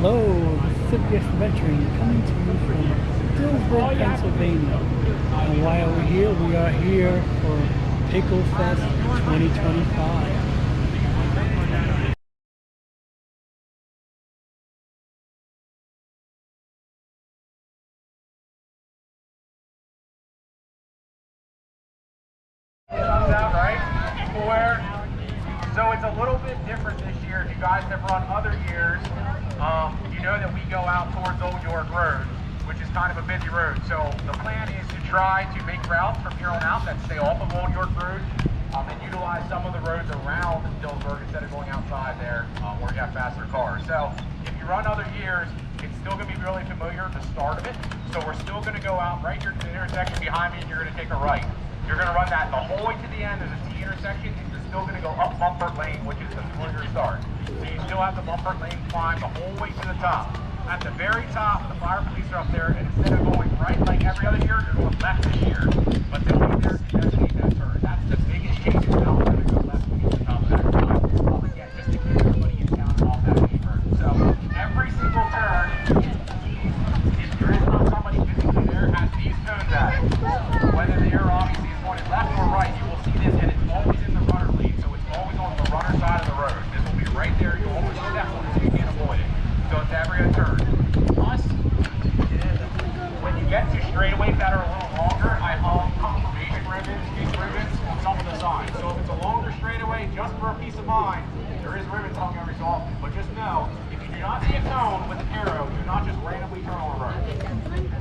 Hello, Pacific Adventuring coming to you from Dillsburg, Pennsylvania. And why are we here? We are here for Pickle Fest 2025. So it's a little bit different this year. If you guys have run other years, you know that we go out towards Old York Road, which is kind of a busy road. So the plan is to try to make routes from here on out that stay off of Old York Road and utilize some of the roads around Dillsburg instead of going outside there where you have faster cars. So if you run other years, it's still going to be really familiar at the start of it. So we're still going to go out right here to the intersection behind me, and you're going to take a right. You're going to run that the whole way to the end. There's a T intersection. Still going to go up Bumper Lane, which is the familiar start. So you still have the Bumper Lane climb the whole way to the top. At the very top, the fire police are up there, and instead of going right like every other year, you're going left this year. But they'll be there to designate that turn. That's the biggest change. Now we're going to go left to get to the top of that turn. Again, just to keep everybody in town off that turn. So every single turn, if there is not somebody physically there, has these cones at it. Whether the arrow obviously is going left or right, you will see this, and it's always in the runner lead. Always on the runner side of the road. This will be right there. You'll always see that one so you can't avoid it. So it's every other turn. Plus, when you get to straightaways that are a little longer, I hung confirmation ribbons on some of the signs. So if it's a longer straightaway, just for a peace of mind, there is ribbons hung every so often. But just know, if you do not see a cone with an arrow, do not just randomly turn on the road.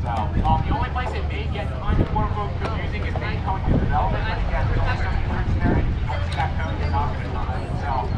So the only place it may get kind of quote unquote confusing is maybe coming through development. But again, there's only so many routes there. That cone is not going to die. So,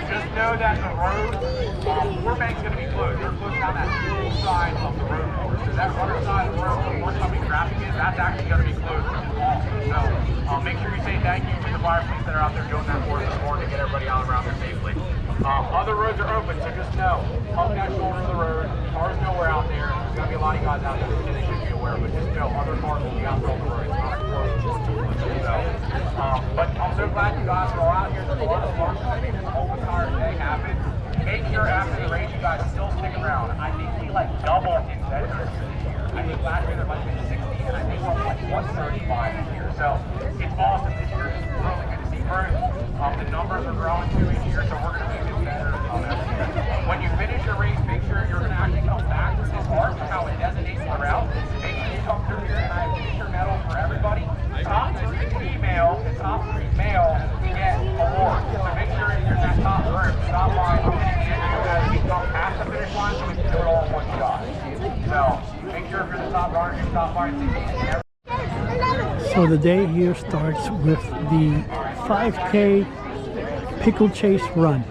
just know that the road, Fourbank's going to be closed. They're closed down that whole side of the road. So that runner side of the road where oncoming traffic is, that's actually going to be closed, which is awesome. So, make sure you say thank you to the fire police that are out there doing that for us this morning to get everybody out around there safely. Other roads are open, so just know, up that shoulder of the road, cars nowhere out there. There's going to be a lot of guys out there that they should be aware, but just know other cars will be out there on the road. It's not a closed road. But I'm so glad you guys are all out here. There's a lot of fun. I mean, this whole entire day happened. Make sure after the race you guys still stick around. I think we like doubled in vendors this year. I think last year there might have been 60, and I think we're like 135 this year. So it's awesome this year. It's really good to see growth. The numbers are growing too each year, so we're going to make it better every year. When you finish your race, make sure you're going to actually come back to this arch, how it designates the route. Make sure you come through here, and I have finisher medal for everybody. Top 3 female and top 3 male get awards. So make sure if you're in that top group, stop line, you come past the finish line so we can do it all in one shot. So make sure if you're the top runner, you stop by and see. So the day here starts with the 5K Pickle Chase Run.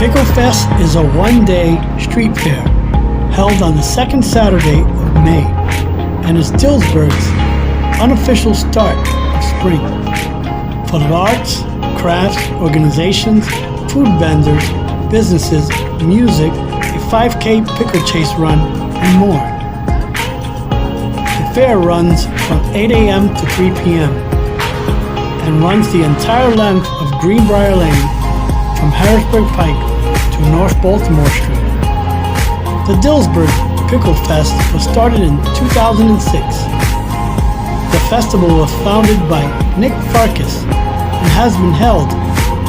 Pickle Fest is a one-day street fair held on the second Saturday of May and is Dillsburg's unofficial start of spring, full of arts, crafts, organizations, food vendors, businesses, music, a 5K Pickle Chase Run, and more. The fair runs from 8 a.m. to 3 p.m. and runs the entire length of Greenbriar Lane from Harrisburg Pike to North Baltimore Street. The Dillsburg Pickle Fest was started in 2006. The festival was founded by Nick Farkas and has been held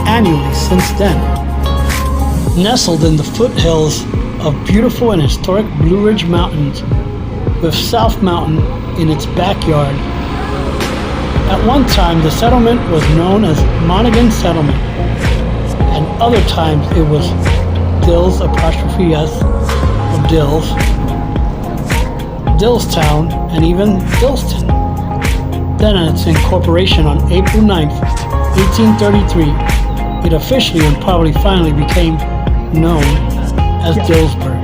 annually since then. Nestled in the foothills of beautiful and historic Blue Ridge Mountains, with South Mountain in its backyard. At one time, the settlement was known as Monaghan Settlement, and other times it was Dills apostrophe S or Dills, Dillstown, and even Dillston. Then at its incorporation on April 9th, 1833, it officially and probably finally became known as Dillsburg.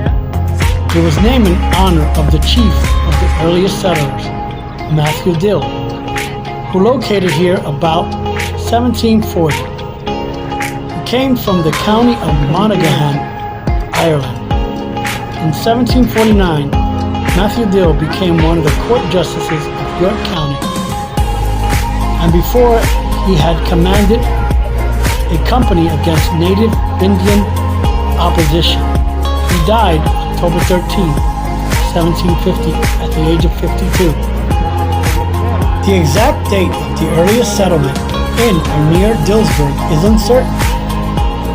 It was named in honor of the chief of the earliest settlers, Matthew Dill, who located here about 1740. He came from the county of Monagahan, Ireland. In 1749, Matthew Dill became one of the court justices of York County, and before he had commanded a company against native Indian opposition. He died October 13, 1750, at the age of 52. The exact date of the earliest settlement in or near Dillsburg is uncertain.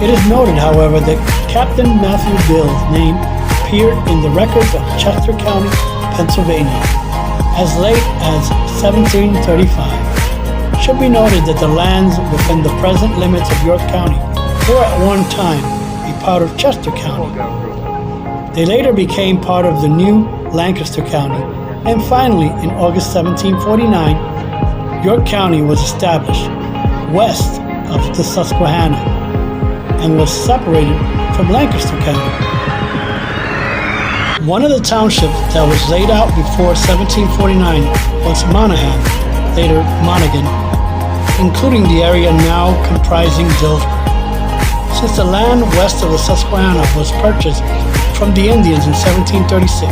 It is noted, however, that Captain Matthew Dill's name appeared in the records of Chester County, Pennsylvania, as late as 1735. It should be noted that the lands within the present limits of York County were at one time a part of Chester County. They later became part of the new Lancaster County, and finally, in August 1749, York County was established west of the Susquehanna and was separated from Lancaster County. One of the townships that was laid out before 1749 was Monaghan, later Monaghan, including the area now comprising Dillsburg. Since the land west of the Susquehanna was purchased from the Indians in 1736,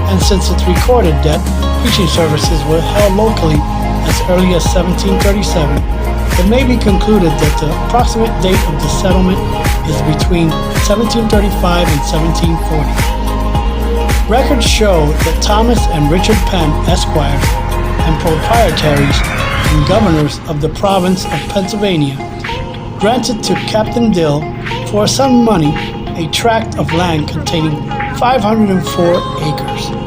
and since it's recorded that preaching services were held locally as early as 1737, it may be concluded that the approximate date of the settlement is between 1735 and 1740. Records show that Thomas and Richard Penn, Esquires, and proprietaries and governors of the province of Pennsylvania, granted to Captain Dill for a sum of money a tract of land containing 504 acres.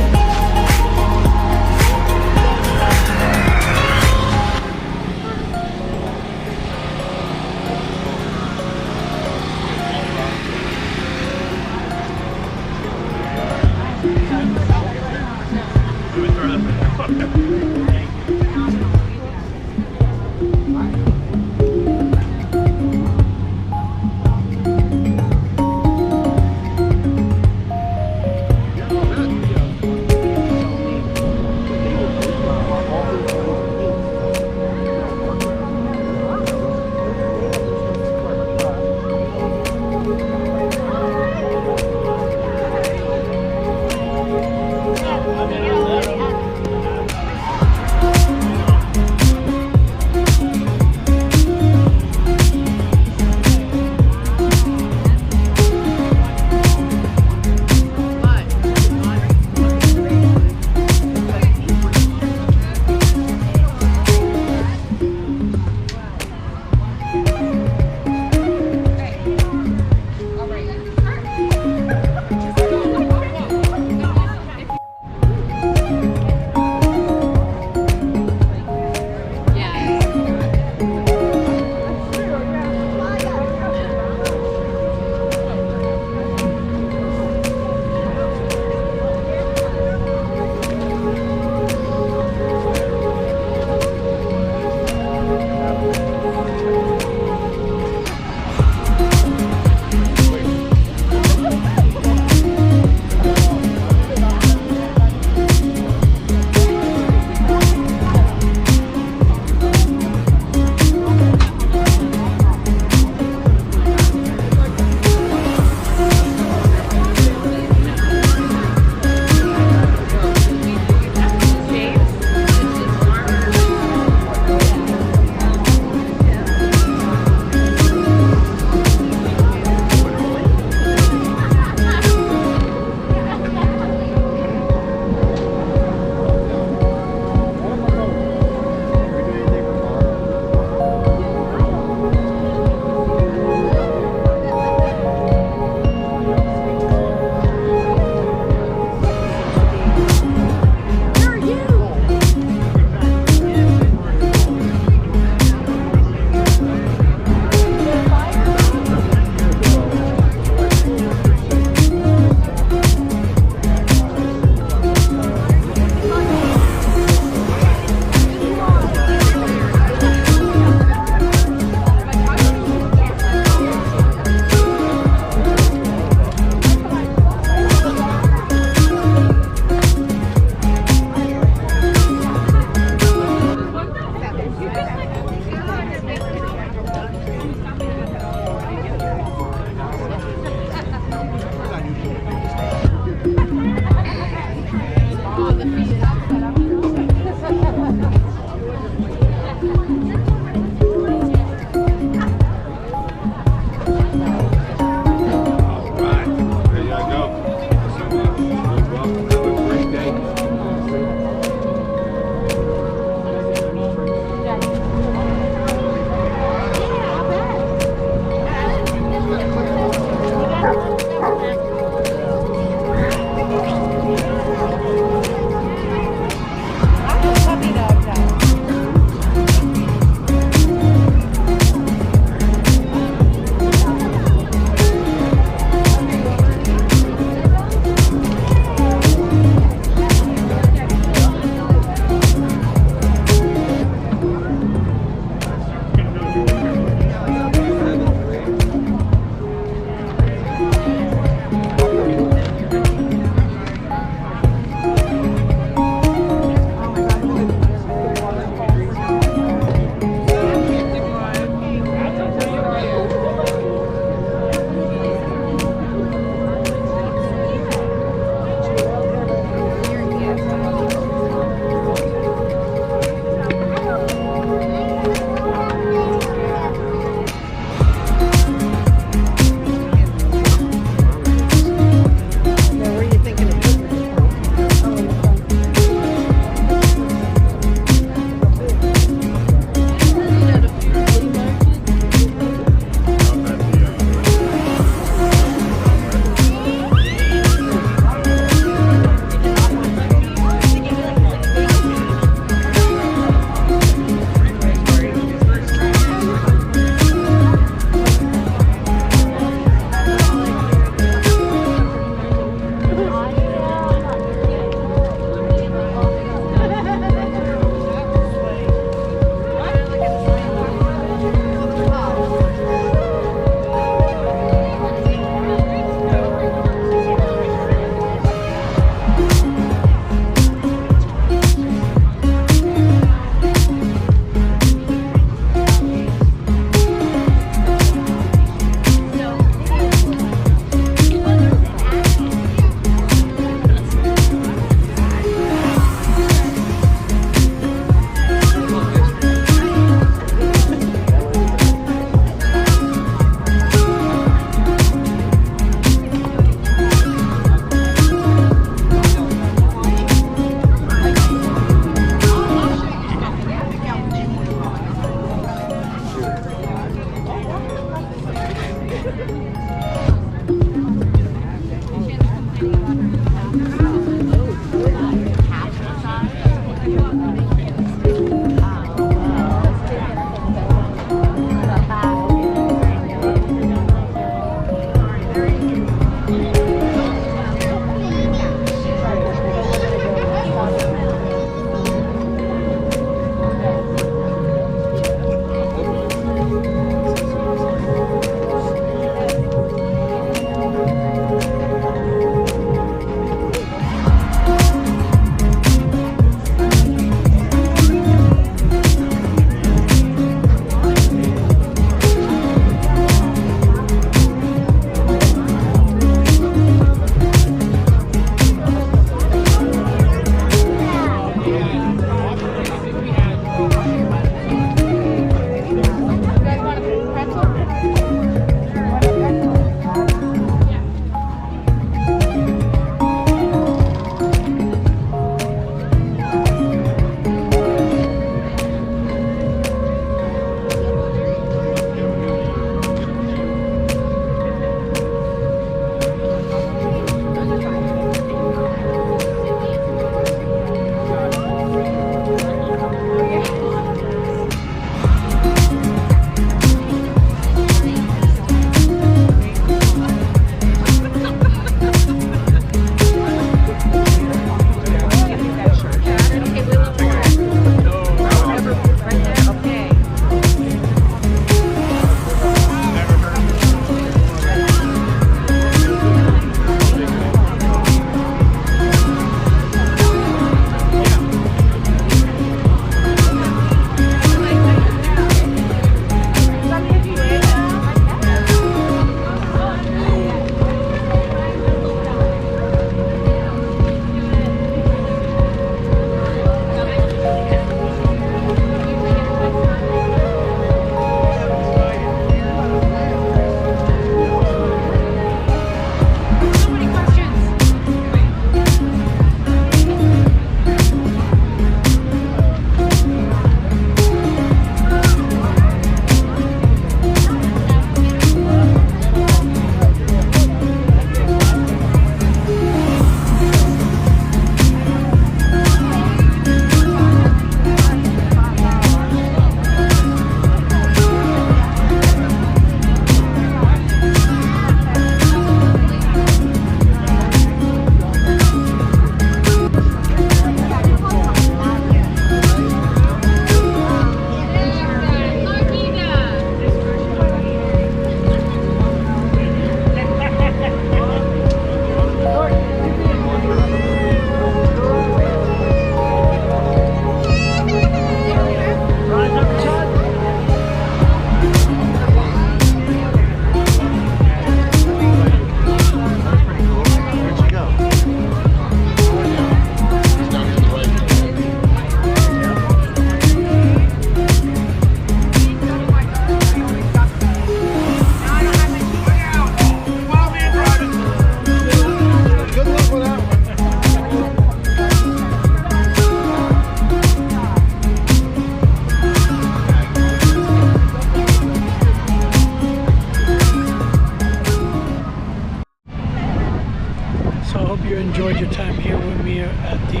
your time here with me at the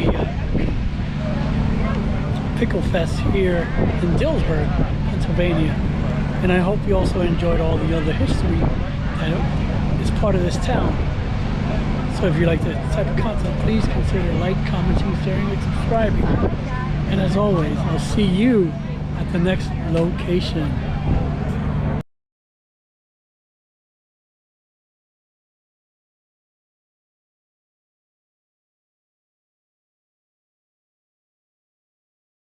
Pickle Fest here in Dillsburg, Pennsylvania. And I hope you also enjoyed all the other history that is part of this town. So if you like this type of content, please consider like, commenting, sharing, and subscribing. And as always, I'll see you at the next location.